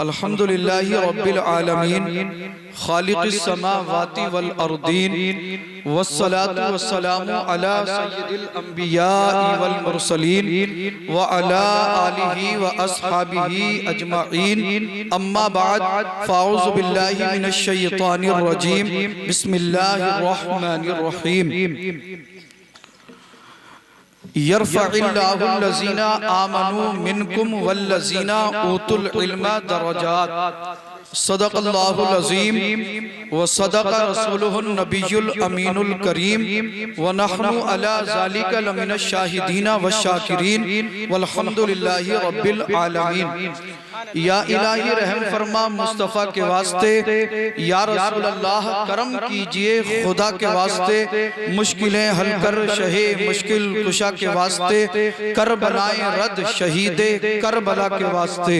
अल्हम्दुलिल्लाहि रब्बिल आलमीन खालिक़िस समावाति वल अर्दीन वस्सलातु वस्सलामु अला सय्यिदिल अंबिया'i वल मुरसलीन व अला आलिहि व अस्हाबिहि अजमईन अम्मा बाद फ़अऊज़ु बिल्लाहि मिनश शैतानिर रजीम बिस्मिल्लाहिर रहमानिर रहीम यरफ़इल्लाहुल्लज़ीना आमनू मिनकुम वल्लज़ीना ऊतुल इल्मा दरजात सदक़ल्लाहुल अज़ीम व सदक़ रसूलुहुन नबियुल अमीनुल करीम व नहनु अला ज़ालिका लमिनश शाहिदीना व शाकिरीन वल्हम्दुलिल्लाहि रब्बिल आलमीन। या इलाही रहम फरमा मुस्तफ़ा के वास्ते, या रसूल अल्लाह करम कीजिए खुदा के वास्ते, मुश्किलें हल कर शहे मुश्किल कुशा के वास्ते, कर बनाए रद शहीदे करबला के वास्ते,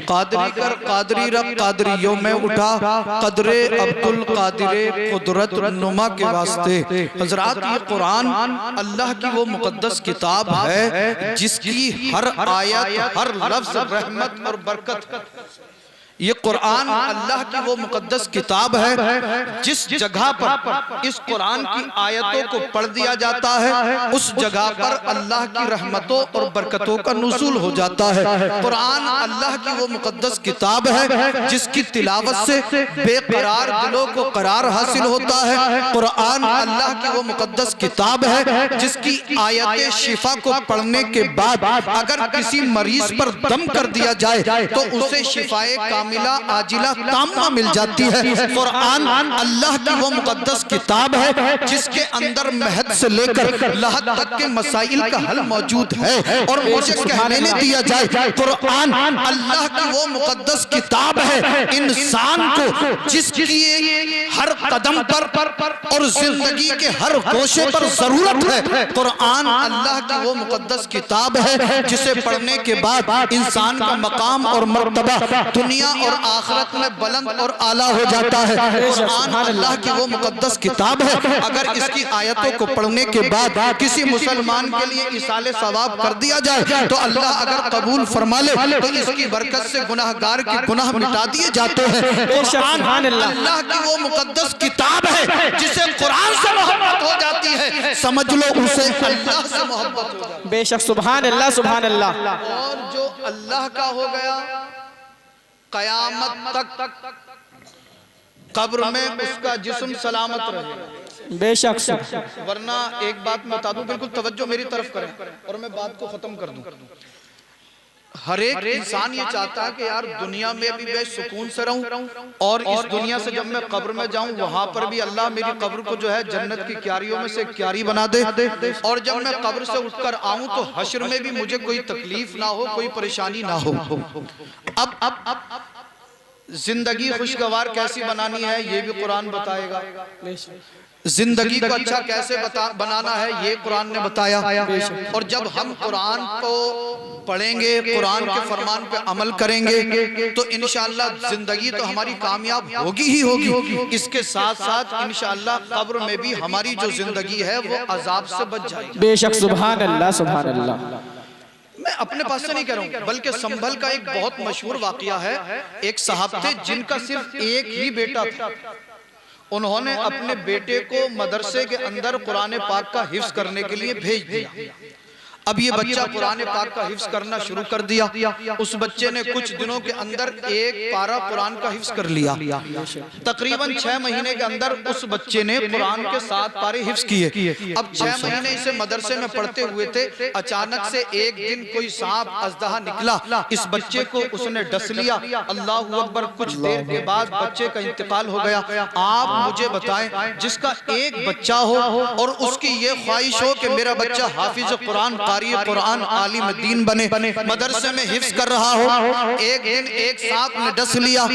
कादरी कर कादरी रब कादरियों में उठा कदरे अब्दुल कादिरे कुदरत नुमा के वास्ते। हजरात, ये कुरान अल्लाह की वो मुकद्दस किताब है जिसकी हर आयत हर लफ्ज रहमत और बरकत। ये कुरान अल्लाह की वो मुकद्दस किताब है जिस जगह पर इस कुरान की आयतों को पढ़ दिया जाता है उस जगह पर अल्लाह की रहमतों और बरकतों का नुज़ूल हो जाता है। कुरान अल्लाह की वो मुकद्दस किताब है जिसकी तिलावत से बेकरार दिलों को करार हासिल होता है। कुरान अल्लाह की वो मुकद्दस किताब है जिसकी आयतें शिफा को पढ़ने के बाद अगर किसी मरीज पर दम कर दिया जाए तो उसे शिफाए कामिला आजिला ताम्मा मिल जाती है। कुरान अल्लाह की वो मुकद्दस किताब है जिसके अंदर महद से लेकर लहद तक के मसाइल का हल मौजूद है। और मुझे कहने नहीं दिया जाए, कुरान अल्लाह की वो मुकद्दस किताब है इंसान को जिसकी हर कदम पर और जिंदगी के हर गोशे पर जरूरत है। कुरान अल्लाह की वो मुकद्दस किताब है जिसे पढ़ने के बाद इंसान का मकाम और मर्तबा दुनिया और आखिरत में बुलंद और आला हो जाता है। कुरान अल्लाह की वो मुकद्दस किताब है, अगर इसकी आयतों को पढ़ने के बाद किसी मुसलमान के लिए इसाले सवाब कर दिया जाए तो अल्लाह अगर कबूल फरमा ले तो इसकी बरकत से गुनाहगार के गुनाह मिटा दिए जाते हैं। कुरान अल्लाह की वो मुकद्दस किताब है जिसे कुरान से मोहब्बत हो जाती है, समझ लो उसे अल्लाह से मोहब्बत हो जाती है। बेशक सुभान अल्लाह सुभान अल्लाह। और जो अल्लाह का हो गया कयामत तक कब्र में उसका जिस्म सलामत रहे। बेशक। वरना एक बात मैं बता दूं, बिल्कुल तवज्जो मेरी तरफ करें और मैं बात को खत्म कर दूं। हर एक इंसान ये चाहता है कि यार दुनिया में भी मैं सुकून से रहूं और इस दुनिया से जब मैं कब्र में जाऊं वहां पर भी अल्लाह मेरी कब्र को जो है जन्नत की क्यारियों में से क्यारी बना दे। और जब मैं कब्र से उठकर आऊं तो हश्र में भी मुझे कोई तकलीफ ना हो, कोई परेशानी ना हो। अब जिंदगी खुशगवार कैसी बनानी है ये भी कुरान बताएगा। जिंदगी को अच्छा कैसे बनाना है ये कुरान ने बताया। और जब हम कुरान को पढ़ेंगे, कुरान के फरमान पे अमल करेंगे तो इंशाअल्लाह जिंदगी तो हमारी कामयाब होगी ही होगी। इसके साथ साथ इंशाअल्लाह कब्र में भी हमारी जो जिंदगी है वो अजाब से बच जाएगी। बेशक सुभान अल्लाह सुभान अल्लाह। मैं अपने पास से नहीं कह रहा हूं बल्कि संभल का एक बहुत मशहूर वाकया है। एक साहब थे जिनका सिर्फ एक ही बेटा था। उन्होंने अपने बेटे को मदरसे के अंदर कुरान पाक का हिफ्ज करने के लिए भेज दिया। अब ये बच्चा कुरान पाक का हिफ्ज करना शुरू कर दिया। उस बच्चे ने कुछ दिनों के अंदर एक पारा कुरान का हिफ्ज कर लिया। तकरीबन 6 महीने के अंदर उस बच्चे ने कुरान के 7 पारे हिफ्ज किए। अब 6 महीने इसे मदरसे में पढ़ते हुए थे। अचानक से एक दिन कोई सांप अजदहा निकला, इस बच्चे को उसने डस लिया। अल्लाहू अकबर। कुछ देर के बाद बच्चे का इंतकाल हो गया। आप मुझे बताएं, जिसका एक बच्चा हो और उसकी ये ख्वाहिश हो कि मेरा बच्चा हाफिज कुरान कुरान आलिम दीन बने, मदरसे में हिफ्ज कर रहा हो, एक दिन एक सांप ने डस लिया,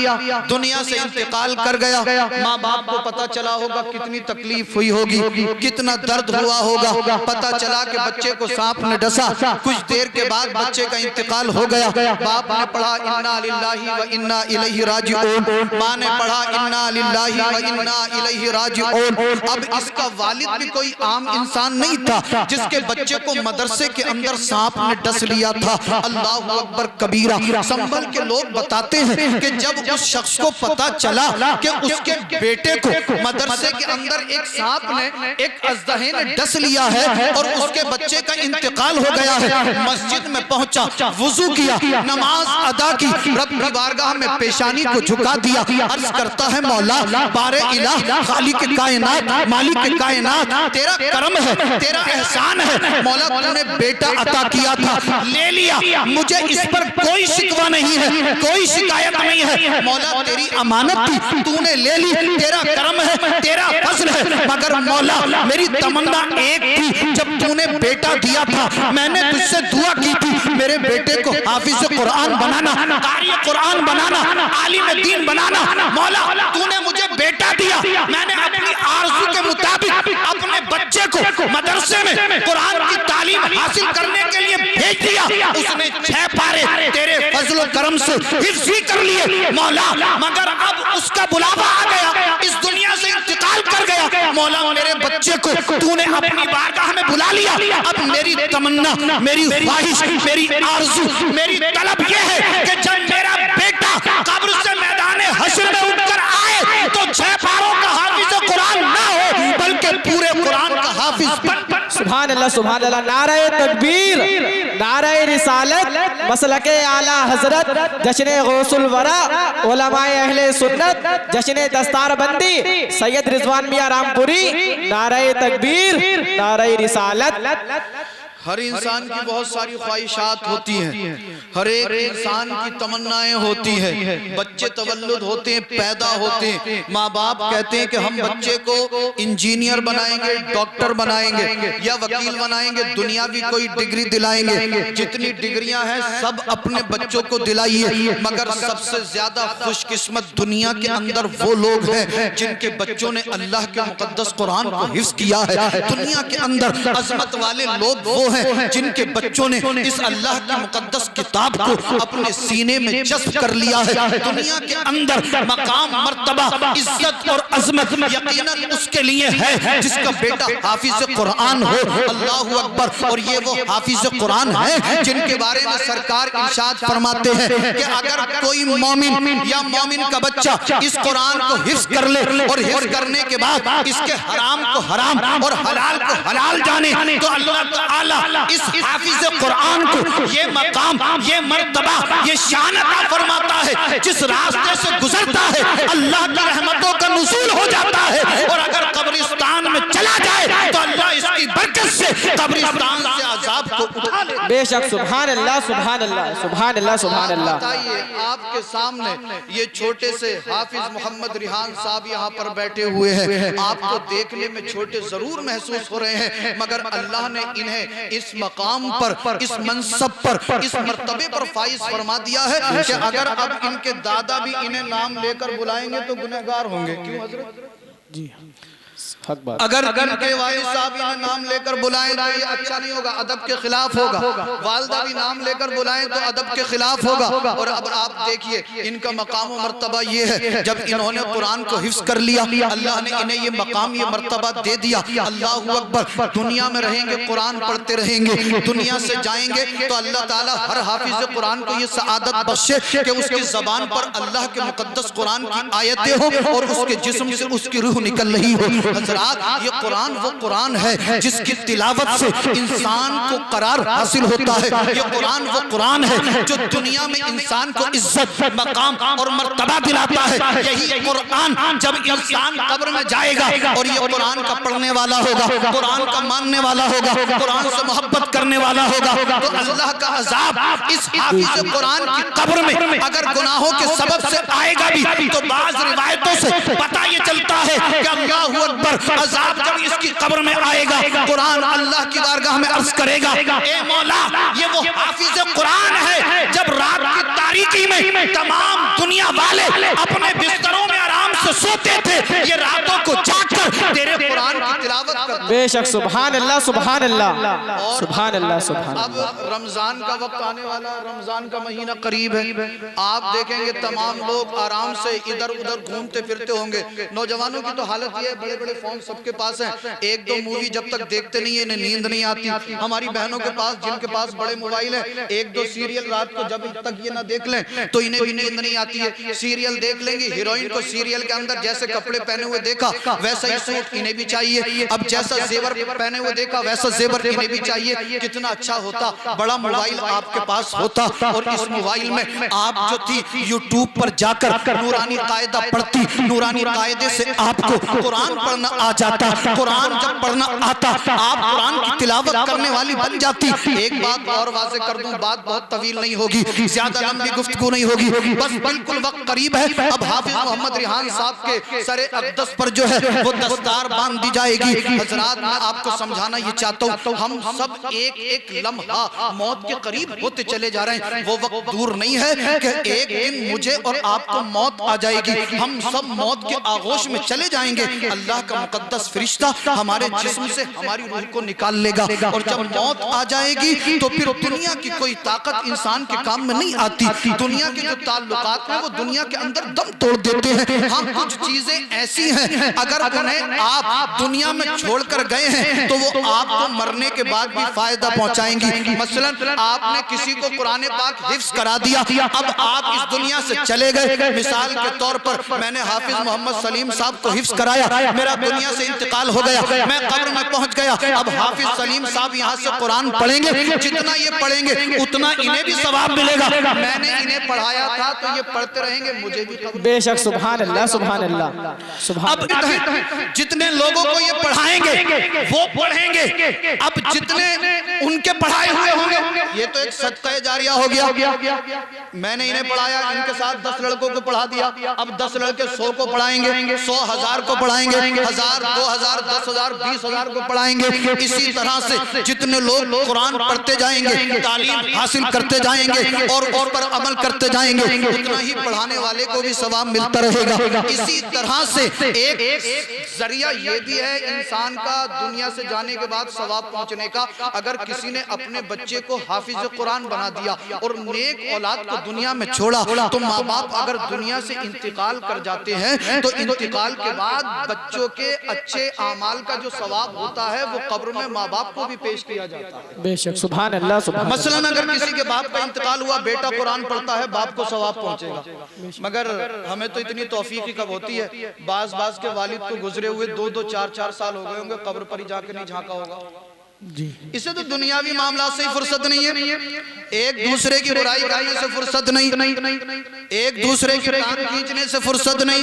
दुनिया से इंतकाल कर गया। माँ बाप को पता चला होगा कितनी तकलीफ हुई होगी, कितना दर्द हुआ होगा। पता चला कि बच्चे को सांप ने डसा। कुछ देर के बाद बच्चे का इंतकाल हो गया। बाप ने पढ़ा इन्ना लिल्लाहि व इन्ना इलैहि राजिऊन, माँ ने पढ़ा इन्ना लिल्लाहि व इन्ना इलैहि राजिऊन। अब इसका वालिद भी कोई आम इंसान नहीं था जिसके बच्चे को मदरसे मदरसे के अंदर सांप ने डस लिया था। अल्लाह अकबर कबीरा। संभल के लोग बताते हैं कि जब उस शख्स को पता चला कि उसके बेटे को मदरसे के अंदर एक सांप ने, एक अजदहे ने डस लिया है और उसके बच्चे का इंतकाल हो गया है, मस्जिद में पहुंचा, वुजू किया, नमाज अदा की, रब की बारगाह में पेशानी को झुका दिया, अर्ज करता है मौला बारे इलाह खालिक कायनात मालिक कायनात, तेरा करम है, तेरा एहसान है, मौला तूने बेटा अता किया था, ले लिया, मुझे इस पर कोई शिकवा नहीं है, कोई शिकायत नहीं है, मौला तेरी अमानत थी, तूने ले ली, तेरा करम है, तेरा फजल है, मगर मौला मेरी तमन्ना एक थी, जब तूने बेटा दिया था मैंने तुझसे दुआ की थी मेरे बेटे को हाफिज कुरान बनाना, कारी कुरान बनाना, आलिम दीन बनाना, मौला तूने मुझे बेटा दिया, मैंने अपनी आरज़ू के मुताबिक अपने बच्चे को मदरसे में कुरान की तालीम हासिल करने के लिए भेज दिया, उसने 6 पारे तेरे फजल करम से हिफ्ज़ भी कर लिए मौला, मगर अब उसका बुलावा आ गया, इस दुनिया से इंतकाल कर गया, मौला मेरे बच्चे को तूने अपनी बारगाह में बुला लिया, अब मेरी तमन्ना, मेरी ख्वाहिश, मेरी आरज़ू, मेरी तलब ये है कि जब मेरा बेटा कब्र से मैदाने हश्र में उठकर आए तो 6 पारों का हाफिज कुरान ना हो बल्कि पूरे कुरान का हाफिज बन। सुभान अल्लाह, सुभान अल्लाह। नारे तकबीर, नारे रिसालत, मसलके आला हजरत, जश्न गौसुल वरा, उलमाए अहले सुन्नत, जश्न दस्तारबंदी, सैयद रिजवान मियां रामपुरी, नारे तकबीर, नारे रिसालत। हर इंसान की बहुत सारी ख्वाहिशात होती हैं, हर एक इंसान की तमन्नाएं होती हैं, बच्चे तवल्लुद होते हैं, पैदा होते हैं, माँ बाप कहते हैं कि हम बच्चे को इंजीनियर बनाएंगे, डॉक्टर बनाएंगे या वकील बनाएंगे, दुनियावी कोई डिग्री दिलाएंगे, जितनी डिग्रियां हैं सब अपने बच्चों को दिलाइए, मगर सबसे ज्यादा खुशकिस्मत दुनिया के अंदर वो लोग हैं जिनके बच्चों ने अल्लाह के मुकद्दस कुरान को हिफ्ज़ किया है। दुनिया के अंदर अजमत वाले लोग वो हैं जिनके बच्चों ने इस अल्लाह की मुकद्दस किताब को अपने सीने में जज्ब कर लिया है। दुनिया के अंदर मकाम, मर्तबा, इज्जत और अजमत यकीनन उसके लिए है जिसका बेटा हाफिज कुरान हो। अल्लाहु अकबर। और ये वो हाफिज कुरान है जिनके बारे में सरकार इरशाद फरमाते हैं कि अगर कोई मोमिन या मोमिन का बच्चा इस कुरान को हिफ्ज़ कर ले और हिफ्ज़ करने के बाद इसके हराम को हराम और हलाल को हलाल जाने तो अल्लाह ताला इस हाफिज कुरान को ये मकाम, ये मर्तबा, ये शान अता फरमाता है। जिस रास्ते से गुजरता है अल्लाह की रहमतों का नुज़ूल हो जाता है, और अगर कब्रिस्तान में चला जाए तो अल्लाह इसकी बरकत से कब्रिस्तान से अज़ाब को उठा ले। बेशक। सुभान अल्लाह, सुभान अल्लाह, सुभान अल्लाह, सुभान अल्लाह। बताइए आपके सामने ये छोटे से हाफिज मोहम्मद रिहान साहब यहाँ पर बैठे हुए हैं, आपको देखने में छोटे जरूर महसूस हो रहे हैं, मगर अल्लाह ने इन्हें इस मकाम पर, इस मनसब पर, इस मर्तबे पर फाइज फरमा दिया है कि अगर अब इनके दादा भी इन्हें नाम लेकर बुलाएंगे तो गुनहगार होंगे। क्यों हजरत? जी हक बात। अगर इनके वालिद साहब इन्हें नाम लेकर बुलाएं तो ये अच्छा नहीं होगा, अदब के खिलाफ होगा। वालिदा भी नाम लेकर बुलाएं तो अदब के खिलाफ होगा। और अब आप देखिए इनका मकाम और मर्तबा ये है, जब इन्होंने कुरान को हिफ्ज़ कर लिया अल्लाह ने इन्हें ये मकाम, ये मर्तबा दे दिया। अल्लाहु अकबर। दुनिया में रहेंगे, कुरान पढ़ते रहेंगे, दुनिया से जाएंगे तो अल्लाह ताला हर हाफिज कुरान को ये सआदत बख्शे कि उसकी ज़बान पर अल्लाह के मुकद्दस कुरान की आयतें हो और उसके जिस्म से उसकी रूह निकल रही हो। ये कुरान वो कुरान है जिसकी तिलावत से इंसान को करार हासिल होता है। ये कुरान वो कुरान है जो दुनिया में इंसान को इज्जत, मकाम और मर्तबा दिलाता है। यही कुरान जब इंसान कब्र में जाएगा और ये कुरान का पढ़ने वाला होगा, कुरान का मानने वाला होगा, कुरान से मोहब्बत करने वाला होगा, तो अल्लाह का अजाब इस हाफिज कुरान की कब्र में अगर गुनाहों के सबब से आएगा भी तो बाज़ रिवायतों से पता ये चलता है कि अल्लाहु अकबर, अज़ाब जब इसकी कब्र में आएगा कुरान अल्लाह की बारगाह में अर्ज करेगा, ए मौला ये वो हाफिज कुरान है जब रात की तारीकी में तमाम दुनिया वाले अपने बिस्तरों में आराम से सोते थे, ये रातों को जागकर तेरे कुरान की तिलावत करते। बेशक सुभान अल्लाह सुभान अल्लाह सुभान अल्लाह सुभान। अब रमजान का वक्त आने वाला, रमजान का महीना करीब है। आप देखेंगे तमाम लोग आराम से इधर उधर घूमते फिरते होंगे। नौजवानों की तो हालत ये है, बड़े बड़े फोन सबके पास हैं, एक दो मूवी जब तक देखते नहीं है इन्हें नींद नहीं आती। हमारी बहनों के पास, जिनके पास बड़े मोबाइल है, एक दो सीरियल रात को जब तक ये ना देख लें तो इन्हें भी नींद नहीं आती है। सीरियल देख लेंगे, हीरोइन को सीरियल के अंदर जैसे कपड़े पहने हुए देखा वैसा ही सूट इन्हें भी चाहिए। अब जैसा जेवर पहने हुए देखा वैसा जेवर इन्हें भी चाहिए। कितना अच्छा होता बड़ा मोबाइल आपके पास होता और इस मोबाइल में आप जो थी यूट्यूब पर जाकर नूरानी कायदा पढ़ती, नूरानी कायदे से आपको कुरान पढ़ना आ जाता। कुरान जब पढ़ना आता आप कुरान की तिलावत करने वाली बन जाती। एक बात और वाज़ेह कर दूं, बात बहुत तवील नहीं होगी, ज्यादा लंबी गुफ्तगू नहीं होगी, बस बिल्कुल वक्त करीब है। अब हाफिज मोहम्मद रिहान साहब के सरे अक़दस पर जो है वो दस्तार बांध दी जाएगी। हजरात, मैं आपको समझाना ये चाहता हूँ, हम सब एक एक लम्हा मौत के करीब होते चले जा रहे हैं। वो वक्त दूर नहीं है कि एक दिन मुझे और आपको मौत आ जाएगी, हम सब मौत के आगोश में चले जाएंगे। अल्लाह का मुकद्दस फरिश्ता हमारे जिस्म से हमारी रूह को निकाल लेगा और जब मौत आ जाएगी तो फिर दुनिया की कोई ताकत इंसान के काम में नहीं आती। दुनिया के जो ताल्लुकात हैं वो दुनिया के अंदर दम तोड़ देते हैं। हाँ, कुछ चीजें ऐसी हैं अगर उन्हें आप दुनिया में छोड़कर गए हैं तो वो आपको मरने के बाद भी फायदा पहुंचाएंगी। मसलन आपने किसी को कुरान पाक हिफ्ज करा दिया, अब आप इस दुनिया से चले गए। मिसाल के तौर पर मैंने हाफिज मोहम्मद सलीम साहब को हिफ्ज कराया, मेरा दुनिया से इंतकाल हो गया, मैं कब्र में पहुंच गया। अब हाफिज सलीम साहब यहाँ से कुरान पढ़ेंगे, जितना ये पढ़ेंगे उतना इन्हें भी सवाब मिलेगा। मैंने इन्हें पढ़ाया था तो ये पढ़ते रहेंगे, मुझे भी। बेशक सुभान अल्लाह सुभान अल्लाह सुभान। अब जितने लोगों को ये पढ़ाएंगे वो पढ़ेंगे, अब जितने उनके पढ़ाए हुए होंगे ये तो एक सदका जारिया हो गया। मैंने इन्हें पढ़ाया, इनके साथ 10 लड़कों को पढ़ा दिया, अब 10 लड़के 100 को पढ़ाएंगे, 100 1000 को पढ़ाएंगे, 1000 2000 10,000 20,000 को पढ़ाएंगे। इसी तरह से जितने लोग कुरान पढ़ते जाएंगे, तालीम हासिल करते जाएंगे और उस पर अमल करते जाएंगे, उतना ही पढ़ाने वाले को भी सवाब मिलता रहेगा। इसी तरह से एक जरिया ये भी है इंसान का दुनिया से जाने के बाद सवाब पहुंचने का। अगर किसी ने अपने बच्चे को हाफिज कुरान बना दिया और नेक औलाद को दुनिया में छोड़ा तो माँ बाप अगर दुनिया से इंतकाल कर जाते हैं तो इंतकाल के बाद बच्चों के अच्छे आमाल का जो सवाब होता है वो कब्र में माँ बाप को भी पेश किया जाता है। बेशक सुभान अल्लाह सुभान। मसलन अगर किसी के बाप का इंतकाल हुआ, बेटा कुरान पढ़ता है, बाप को सवाब पहुंचेगा। मगर हमें तो इतनी तौफीक ही कब होती है, बाज के वालिद तो गुजरे हुए 2-2 4-4 साल हो गए होंगे, कब्र पर ही जाके नहीं झांका होगा जी। इसे तो दुनियावी मामला से ही फुर्सत नहीं है, एक दूसरे की बुराई करने से फुर्सत नहीं, एक दूसरे की टांग खींचने से फुर्सत नहीं,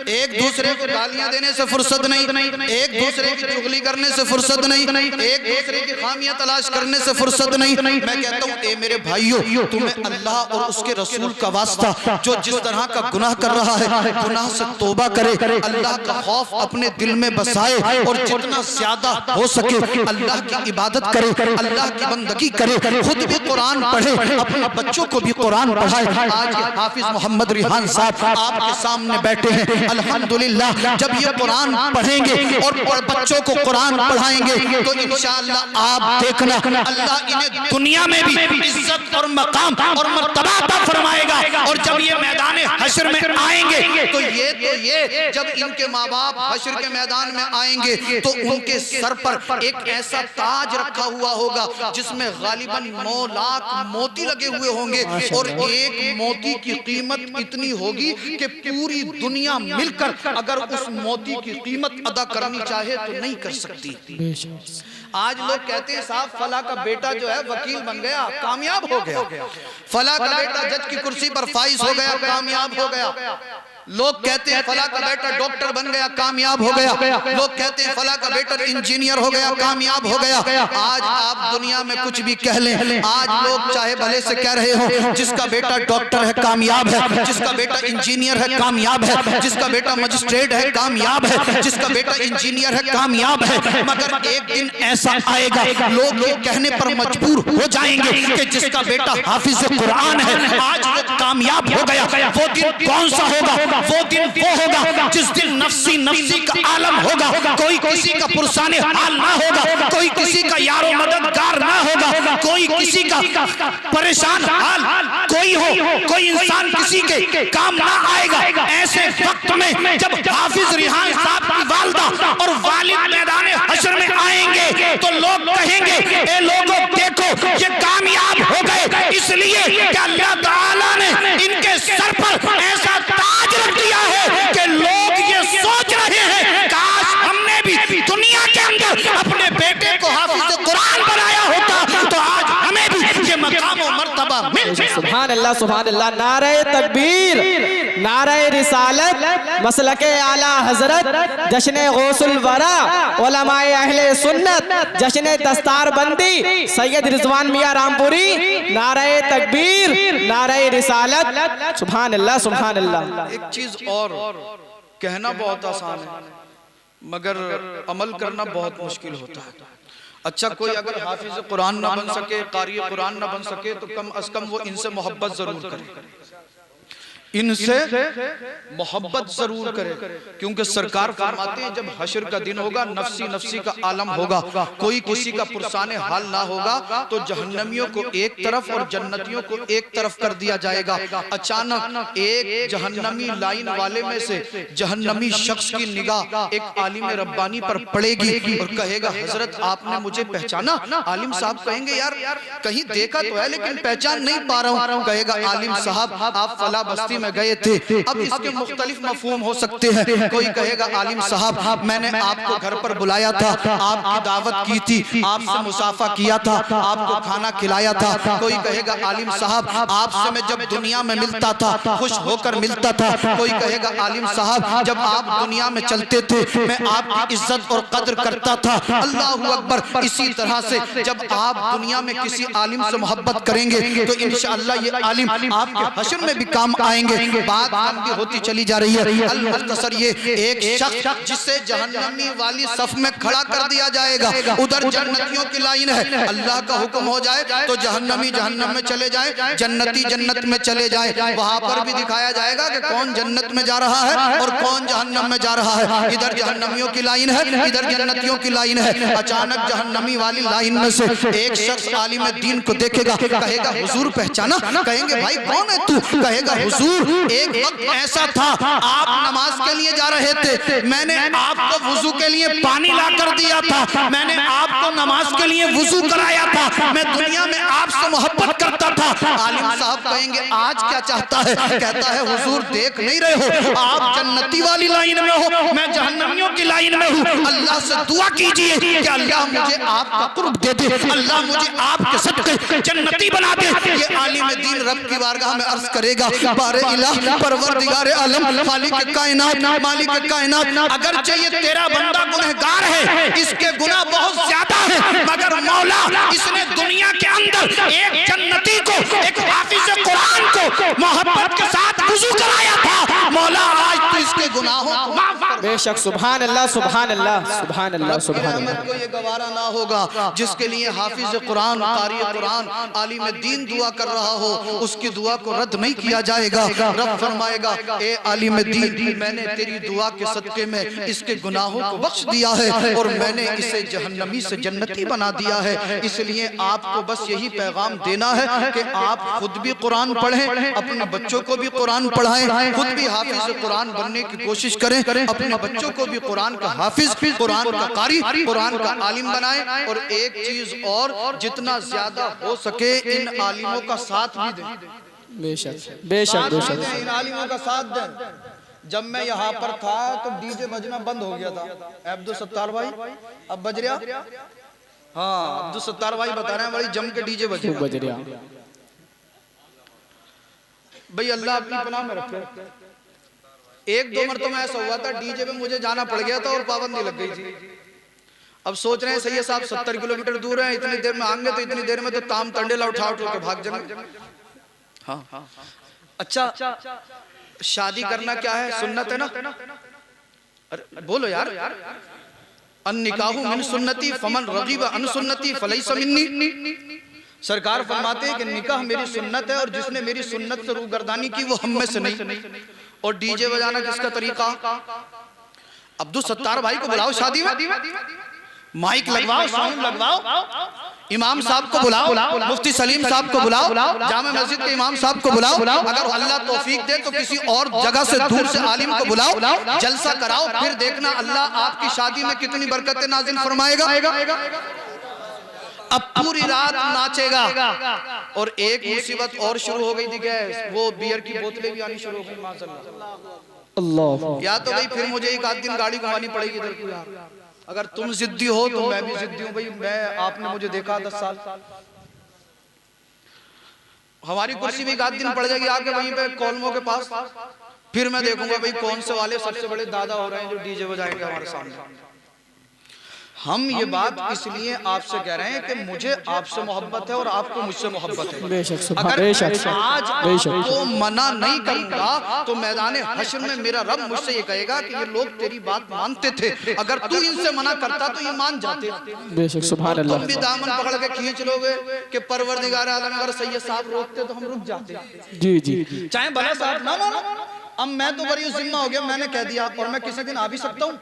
एक दूसरे को गालियां देने से फुर्सत नहीं, एक दूसरे की चुगली करने से फुर्सत नहीं, एक दूसरे की खामियां तलाश करने से फुर्सत नहीं। मैं कहता हूँ ए मेरे भाइयों, तुम्हें अल्लाह और उसके रसूल का वास्ता, जो जिस तरह का गुनाह कर रहा है गुनाह से तौबा करे, अल्लाह का खौफ अपने दिल में बसाए और जितना ज्यादा हो सके अल्लाह की इबादत करे, अल्लाह की बंदगी करे, खुद भी कुरान पढ़े, अपने बच्चों को भी कुरान पढ़ाए। आज हाफिज मोहम्मद रिहान साहब आपके सामने बैठे हैं, अल्हम्दुलिल्लाह जब ये कुरान पढ़ेंगे और बच्चों को कुरान पढ़ाएंगे तो इंशाअल्लाह आप देखना अल्लाह इन्हें दुनिया में भी इज्जत और मकाम और मर्तबा अता फरमाएगा। और जब ये मैदान हश्र में आएंगे तो ये जब इनके माँ बाप हश्र के मैदान में आएंगे तो उनके सर पर एक ऐसा ताज रखा हुआ होगा जिसमें गालिबन 9 लाख मोती लगे हुए होंगे और एक मोती की कीमत इतनी होगी कि पूरी दुनिया मिलकर अगर उस मोती की कीमत अदा करनी चाहे तो नहीं कर सकती। आज लोग कहते हैं साहब फला का बेटा जो है वकील बन गया, कामयाब हो गया, फला का बेटा जज की कुर्सी पर फाइज हो गया, कामयाब हो गया। लोग कहते हैं फला का बेटा डॉक्टर बन गया, कामयाब हो गया। लोग कहते हैं फला का बेटा इंजीनियर हो गया, कामयाब हो गया। आज आप दुनिया में कुछ भी कह लें, आज लोग चाहे भले से कह रहे हो जिसका बेटा डॉक्टर है कामयाब है, जिसका बेटा इंजीनियर है कामयाब है, जिसका बेटा मजिस्ट्रेट है कामयाब है, जिसका बेटा इंजीनियर है कामयाब है। मगर एक दिन ऐसा आएगा लोग ये कहने पर मजबूर हो जाएंगे कि जिसका बेटा हाफिज कुरान है आज वो कामयाब हो गया। वो दिन कौन सा होगा? वो दिन वो होगा जिस दिन नफ्सी नफ्सी का आलम होगा, कोई किसी का पुरसाने हाल ना होगा, कोई किसी का यारो मददगार ना होगा, कोई किसी का परेशान हाल कोई हो, कोई इंसान किसी के काम ना आएगा। ऐसे वक्त में जब हाफिज रिहान साहब की वालिदा और वालिद मैदान हशर में आएंगे तो लोग कहेंगे, ए लोगों देखो ये कामयाब हो गए, इसलिए कि अल्लाह ताला ने इनके सर पर ऐसा ताज रख दिया है कि लोग ये सोच रहे हैं काश हमने भी दुनिया के अंदर अपने बेटे को हाफिज कुरान बनाया होता तो आज हमें भी ये मकाम और मर्तबा मिल जाए। सुभान अल्लाह, सुभान अल्लाह। नारे तकबीर, नारे रिसालत, मसलके आला हजरत, जश्न गौसुल वरा, उलमाए अहले सुन्नत, जश्न दस्तार बंदी सैयद रिजवान मियां रामपुरी। नारे तकबीर, नारे रिसालत। सुभान अल्लाह, सुभान अल्लाह। एक चीज और, कहना बहुत आसान है मगर अमल करना बहुत मुश्किल होता है। अच्छा, कोई अगर हाफिज कुरान ना बन सके, कारी कुरान ना बन सके तो कम अज कम वो इनसे मोहब्बत जरूर करे, इनसे मोहब्बत जरूर करे, क्योंकि सरकार फरमाते हैं जब हशर का दिन होगा, नफ्सी नफ्सी का आलम होगा, कोई किसी का पुरसाने हाल ना होगा, तो जहन्नमियों को एक तरफ और जन्नतियों को एक तरफ कर दिया जाएगा। अचानक एक जहन्नमी लाइन वाले में से जहन्नमी शख्स की निगाह एक आलिम रब्बानी पर पड़ेगी और कहेगा, हजरत आपने मुझे पहचाना? आलिम साहब कहेंगे, यार कहीं देखा तो है लेकिन पहचान नहीं पा रहा हूँ। कहेगा, आलिम साहब आप फला बस्ती में गए थे। अब इसके मुख्तलिफ मफहूम हो सकते हैं। कोई कहेगा, आलिम साहब मैंने आपको घर पर बुलाया था, आपकी दावत की थी, आपसे मुसाफा किया था, आपको खाना खिलाया था। कोई कहेगा, आलिम साहब आपसे मैं जब दुनिया में मिलता था खुश होकर मिलता था। कोई कहेगा, आलिम साहब जब आप दुनिया में चलते थे मैं आपकी इज्जत और कद्र करता था। अल्लाहू अकबर। इसी तरह से जब आप दुनिया में किसी आलिम से मोहब्बत करेंगे तो इंशाअल्लाह ये आलिम आपके हश्र में भी काम आएंगे। बात लंबी होती चली जा रही है। अल-मुख्तसर ये एक शख्स जिसे जहन्नमी वाली सफ में खड़ा कर दिया जाएगा, उधर जन्नतियों की लाइन है। अल्लाह का हुक्म हो जाए तो जहन्नमी जहन्नम में चले जाए, जन्नती जन्नत में चले जाए। वहां पर भी दिखाया जाएगा कि कौन जन्नत में जा रहा है और कौन जहन्नम में जा रहा है। इधर जहन्नमियों की लाइन है, इधर जन्नतियों की लाइन है। अचानक जहन्नमी वाली लाइन में से एक शख्स आलिम दीन को देखेगा, कहेगा, हुजूर पहचाना? कहेंगे, भाई कौन है तू? कहेगा, हुजूर एक वक्त ऐसा था आप नमाज के लिए जा रहे थे, मैंने आपको वुजू के लिए पानी ला कर दिया था, मैंने आपको नमाज के लिए वुजू कराया था, मैं दुनिया में आपसे मोहब्बत करता था। आलिम साहब कहेंगे, आज क्या चाहता है? कहता है, हुजूर देख नहीं रहे हो आप जन्नती वाली लाइन में हो, मैं जहन्नमियों की लाइन में हूँ। अल्लाह से दुआ कीजिए कि अल्लाह मुझे आपका कुर्ब दे दे, अल्लाह मुझे आपके सदके जन्नती बना दे। ये आलिम दीन रब की बारगाह में अर्ज करेगा, बारे इलाह परवरदिगारे आलम खालिक कायनात मालिक कायनात, अगर चाहिए तेरा बंदा गुनहगार है, इसके गुनाह बहुत ज्यादा है, मगर मौला इसने दुनिया के अंदर एक जन्नती को, एक हाफिज कुरान को मोहब्बत के साथ वुजू कराया था। मौला आज तो इसके गुनाहों को माफ कर। बेशक। सुभान अल्लाह, सुभान अल्लाह, सुभान अल्लाह, सुभान अल्लाह। को ये गवारा ना होगा जिसके लिए हाफिज कुरान, कारी कुरान, आलिम दीन दुआ कर रहा हो, उसकी दुआ को रद्द नहीं किया जाएगा। रब फरमाएगा, ए आलिम दीन मैंने तेरी दुआ के सदके में इसके गुनाहों को बख्श दिया है और मैंने इसे जहन्नमी से जन्नती बना दिया है। इसलिए आपको बस यही पैगाम देना है कि आप खुद भी कुरान पढ़ें, अपने बच्चों को भी कुरान पढ़ाएं, खुद भी हाफिज कुरान बनने की कोशिश करें, अपने बच्चों को भी कुरान का हाफिज, कुरान का कारी, कुरान का आलिम बनाएं। और एक चीज और, जितना ज्यादा हो सके इन आलिमों का साथ भी दें। बेशक, बेशक, बेशक। इन आलिमों का साथ दें। जब मैं यहाँ पर था तो डीजे बजना बंद हो गया था। अब्दुल सत्तार भाई अब बज रहा? हाँ, अब्दुल सत्तार भाई बता रहे हैं, बड़ी जम के डीजे बज रहा। भाई अल्लाह अपनी पनाह में रखे। एक दो मरतबा ऐसा हुआ था डीजे पे मुझे जाना पड़ गया था और पाबंदी लग गई थी। अब सोच रहे हैं सैयद साहब 70 किलोमीटर दूर है, इतनी देर में आएंगे तो इतनी देर में तो ताम तंडेला उठा के भाग जाएंगे। हाँ, अच्छा शादी करना क्या है? सुन्नत है ना? अरे बोलो यार। अन्निकाहु मिन सुन्नती फमन रगीब अन सुन्नती फलैसा मिन्नी। सरकार फरमाते हैं कि निकाह मेरी सुन्नत है और जिसने मेरी सुन्नत से रूगर्दानी की वो हम में से नहीं। और डीजे बजाना किसका तरीका? अब्दुल सत्तार भाई को बुलाओ शादी में, माइक लगवाओ, साउंड लगवाओ, इमाम साहब को बुलाओ, मुफ्ती सलीम साहब को बुलाओ, जामा मस्जिद के इमाम साहब को बुलाओ, अगर अल्लाह तौफीक दे तो किसी और जगह से दूर से आलिम को बुलाओ, जलसा कराओ, फिर देखना अल्लाह आपकी शादी में कितनी बरकतें नाजिल फरमाएगा। अब पूरी रात नाचेगा और एक मुसीबत और शुरू हो गई थी, गैस वो बियर की बोतलें भी आनी शुरू हो गई माशाअल्लाह। अल्लाह, या तो भाई फिर मुझे एक आध दिन गाड़ी घुमानी पड़ेगी इधर को यार, अगर तुम जिद्दी हो तो मैं भी जिद्दी हूँ भाई, मैं आपने मुझे देखा 10 साल, हमारी कुर्सी भी एक आध दिन पड़ जाएगी आके वहीं पे कॉलमों के पास, फिर मैं देखूंगा भाई कौन से वाले सबसे बड़े दादा हो रहे हैं जो डीजे बजाएंगे हमारे सामने। हम ये बात इसलिए आपसे कह रहे हैं कि मुझे आपसे मोहब्बत है और आपको मुझसे मोहब्बत है। अगर आज आपको मना नहीं करूंगा तो मैदान हश्र में मेरा रब मुझसे ये कहेगा कि ये लोग तेरी बात मानते थे, अगर तू इनसे मना करता तो ये मान जाते। बेशक सुभान अल्लाह। तुम भी दामन पकड़ के खींच लोगे कि परवरदिगार आलम अगर सैयद साहब रोकते तो हम रुक जाते। जी जी, चाहे भला साहब ना मानो, अब मैं तो बड़ी जिम्मा हो गया, मैंने कह दिया और मैं किसी दिन आ भी सकता हूँ।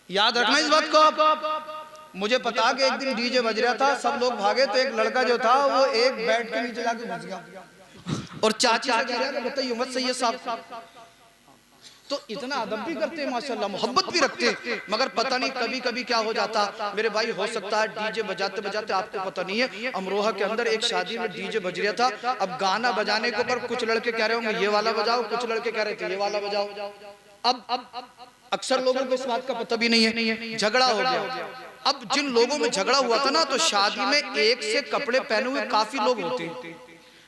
याद रखना इस बात को आप। मुझे पता कि एक दिन डीजे बज रहा था, सब लोग भागे तो एक लड़का जो था वो एक बेड के नीचे जाके बच गया और चाची से कह रहा था बताइए मत सैयद साहब, तो इतना अदब भी करते हैं माशाल्लाह, मोहब्बत भी रखते हैं, मगर पता नहीं कभी कभी क्या हो जाता मेरे भाई, हो सकता है डीजे बजाते बजाते आपको पता नहीं है, अमरोहा के अंदर एक शादी में डीजे बज रहा था, अब गाना बजाने के ऊपर कुछ लड़के कह रहे होंगे ये वाला बजाओ, कुछ लड़के कह रहे थे ये वाला बजाओ। अब अक्सर लोगों को इस बात का पता भी नहीं है, झगड़ा हो गया। अब जिन लोगों में झगड़ा हुआ था ना, तो शादी में एक से कपड़े पहने हुए काफी लोग होते हैं,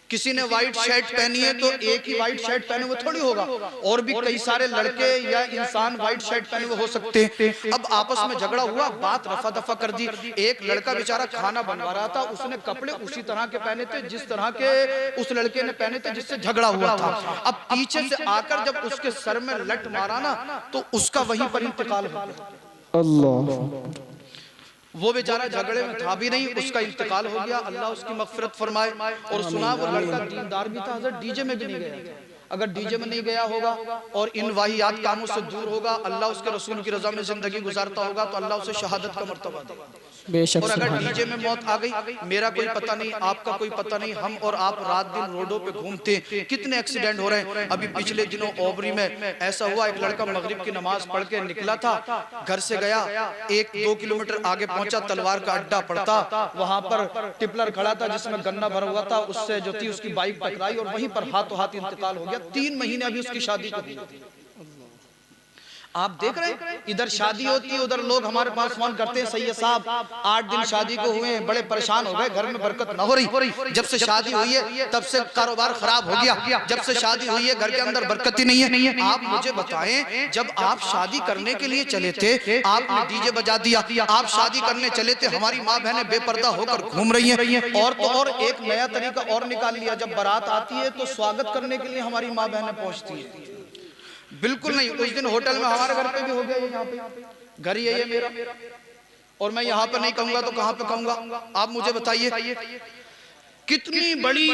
किसी ने व्हाइट शर्ट पहनी है तो एक ही व्हाइट शर्ट पहने हुए थोड़ी होगा, और भी कई सारे लड़के या इंसान व्हाइट शर्ट पहने हुए हो सकते हैं। अब आपस में झगड़ा हुआ, बात रफा दफा कर दी, एक लड़का बेचारा खाना बनवा रहा था, उसने कपड़े उसी तरह के पहने थे जिस तरह के उस लड़के ने पहने थे जिससे झगड़ा हुआ था। अब पीछे से आकर जब उसके सर में लट मारा ना तो उसका वहीं पर इंतकाल हो गया। अल्लाह, वो बेचारा झगड़े में था भी नहीं, उसका इंतकाल हो गया, अल्लाह उसकी मगफिरत फरमाए। और सुना वो लड़का दीनदार भी था, हज़रत डीजे में भी नहीं गया, अगर डीजे में नहीं गया होगा और इन वाहियात कामों से दूर होगा, अल्लाह उसके रसूल की रजा में जिंदगी गुजारता होगा तो अल्लाह उसे शहादत का मर्तबा देगा। बेशक। और अगर डीजे में मौत आ गई, मेरा कोई पता नहीं, आपका कोई पता नहीं, हम और आप रात दिन रोडों पे घूमते, कितने एक्सीडेंट हो रहे हैं। अभी पिछले दिनों ओबरी में ऐसा हुआ, एक लड़का मगरिब की नमाज पढ़ के निकला था, घर से गया, 1-2 किलोमीटर आगे पहुंचा, तलवार का अड्डा पड़ता, वहां पर टिपलर खड़ा था जिसमें गन्ना भरा हुआ था, उससे जो थी उसकी बाइक टकराई और वहीं पर हाथों हाथ इंतकाल हो गया। 3 महीने अभी उसकी शादी को दी। आप देख रहे हैं इधर शादी होती है, उधर लोग हमारे पास फोन करते हैं सैयद साहब 8 दिन शादी को हुए, बड़े परेशान हो गए, घर में बरकत ना हो रही, जब से शादी हुई है तब से कारोबार खराब हो गया, जब से शादी हुई है घर के अंदर बरकत ही नहीं है। आप मुझे बताएं, जब आप शादी करने के लिए चले थे आपने डीजे बजा दिया, आप शादी करने चले थे, हमारी माँ बहनें बेपर्दा होकर घूम रही हैं, और तो और एक नया तरीका और निकाल लिया, जब बारात आती है तो स्वागत करने के लिए हमारी माँ बहनें पहुंचती है। बिल्कुल नहीं, उस दिन होटल में हमारे घर पे भी हो गया, यहाँ पे घर ही है ये मेरा, और मैं यहाँ पे नहीं कहूंगा तो कहाँ पे कहूंगा। आप मुझे बताइए कितनी बड़ी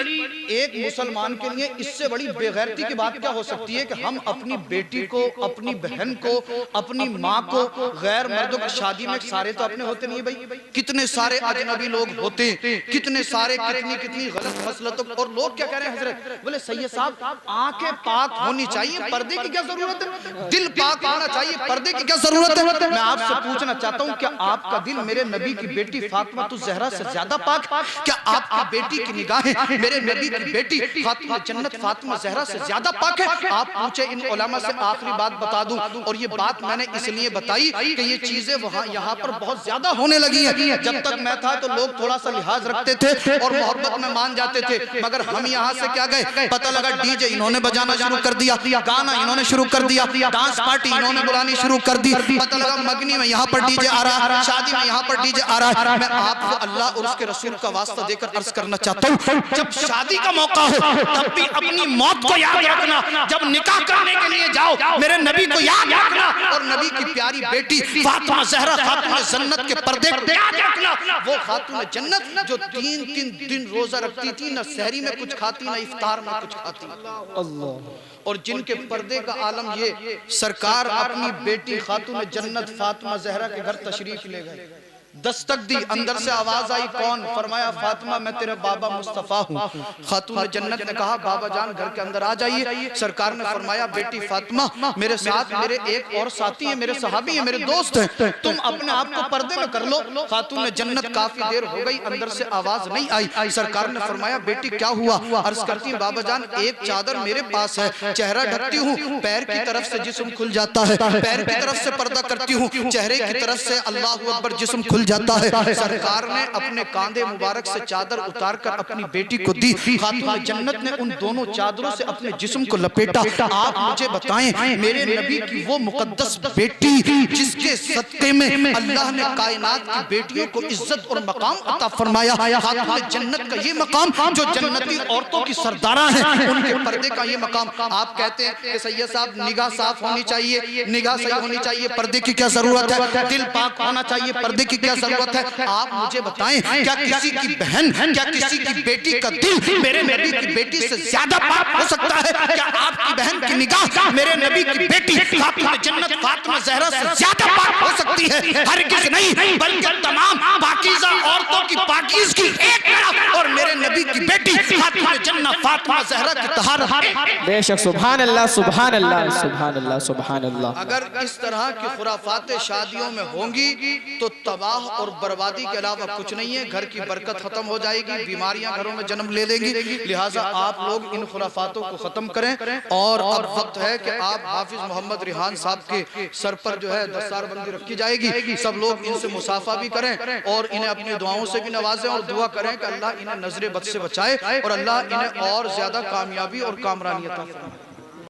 एक मुसलमान के लिए इससे बड़ी बेगैरती की बात क्या हो सकती है कि हम अपनी बेटी को, अपनी बहन को, अपनी माँ को गैर मर्दों की शादी में, सारे तो अपने होते नहीं भाई, कितने सारे अजनबी लोग होते, कितने सारे कितनी गलत मसलतों, और लोग क्या कह रहे हैं हजरत, बोले सैयद साहब आंखें पाक होनी चाहिए, पर्दे की क्या जरूरत है, दिल पाक होना चाहिए, पर्दे की क्या जरूरत है। मैं आपसे पूछना चाहता हूँ क्या आपका दिल मेरे नबी की बेटी फातिमा ज़हरा से ज्यादा पाक? क्या आपकी बेटी की निगाहें मेरे नबी की बेटी फातिमा जन्नत फातिमा ज़हरा से ज्यादा पाक है? आप पूछे इन उलमा से, आखिरी बात बता दूं, और ये बात मैंने इसलिए बताई कि ये चीजें वहां यहाँ पर बहुत ज्यादा होने लगी हैं। जब तक मैं था तो लोग थोड़ा सा लिहाज रखते थे और मोहब्बत में मान जाते थे, मगर हम यहाँ से क्या गए, पता लगा डीजे इन्होंने बजाना शुरू कर दिया, गाना इन्होंने शुरू कर दिया, डांस पार्टी इन्होंने बुलानी शुरू कर दी, पता लगा मगनी में यहाँ पर डीजे आ रहा है, शादी में यहाँ पर डीजे आ रहा है। मैं आपको अल्लाह और उसके रसूल का वास्ता देकर अर्ज करना चाहता हूँ, जब शादी का मौका हो तब भी अपनी मौत को याद रखना, जब निकाह करने के लिए जाओ मेरे नबी को याद रखना, और नबी की प्यारी बेटी फातिमा ज़हरा खातून जन्नत के पर्दे को याद रखना। वो खातून जन्नत जो 3-3 दिन रोजा रखती थी, न सहरी में कुछ खाती न इफ्तार में कुछ खाती, और जिनके पर्दे का आलम ये, सरकार अपनी बेटी खातून जन्नत फातिमा ज़हरा के घर तशरीफ ले गए। दस्तक दी, अंदर से आवाज आई, कौन? फरमाया फातिमा मैं तेरे बाबा मुस्तफा हूँ। खातून जन्नत ने कहा बाबा जान घर के अंदर आ जाइए। सरकार ने फरमाया बेटी फातिमा मेरे साथ मेरे एक और साथी है, मेरे सहाबी है, मेरे दोस्त हैं, तुम अपने आप को पर्दे में कर लो। खातून जन्नत काफी देर हो गई, अंदर से आवाज नहीं आई। सरकार ने फरमाया बेटी क्या हुआ? अर्ज करती है बाबा जान एक चादर मेरे पास है, चेहरा ढकती हूँ, पैर की तरफ से जिस्म खुल जाता है, पैर की तरफ से पर्दा करती हूँ, चेहरे की तरफ से अल्लाह अकबर जिस्म खुल जाता है। सरकार ने अपने कांधे मुबारक से चादर उतारकर अपनी बेटी को दी। खातून जन्नत ने उन दोनों चादरों से अपने जिस्म को लपेटा। आप मुझे बताएं मेरे नबी की वो मुकद्दस बेटी जिसके सदके में अल्लाह ने कायनात की बेटियों को इज्जत और मकाम अता फरमाया, खातून जन्नत का ये मकाम जो जन्नती औरतों की सरदारा है उनके पर्दे का ये मकाम। आप कहते हैं कि सैयद साहब निगाह साफ होनी चाहिए, निगाह सही होनी चाहिए, पर्दे की क्या जरूरत है, दिल पाक होना चाहिए, पर्दे की क्या जरूरत है? आप मुझे बताएं क्या किसी की बहन, क्या किसी की बेटी का दिल मेरे नबी की बेटी से ज्यादा पाक हो सकता है? क्या आपकी बहन की निगाह मेरे नबी की बेटी खातून जन्नत फातिमा ज़हरा से ज्यादा पाक हो सकती है? हरगिज़ नहीं, बल्कि तमाम पाकीज़ा औरतों की पाकीज़गी एक तरफ और मेरे नबी की बेटी खातून जन्नत फातिमा ज़हरा की तहारत। बेशक सुभान अल्लाह सुभान अल्लाह सुभान अल्लाह सुभान अल्लाह। अगर इस तरह की खुराफातें शादियों में होंगी तो तबाह और बर्बादी के अलावा कुछ नहीं है। घर की बरकत खत्म हो जाएगी, बीमारियां घरों में जन्म ले लेंगी। लिहाजा आप लोग इन खुराफातों को खत्म करें। और अब वक्त है कि आप हाफिज मोहम्मद रिहान साहब के सर पर जो है दस्तारबंदी रखी जाएगी। सब लोग इनसे मुसाफा भी करें और इन्हें अपनी दुआओं से भी नवाजें और दुआ करें कि अल्लाह इन्हें नजरे बद से बचाए और अल्लाह इन्हें और ज्यादा कामयाबी और कामरानियत अता फरमाए।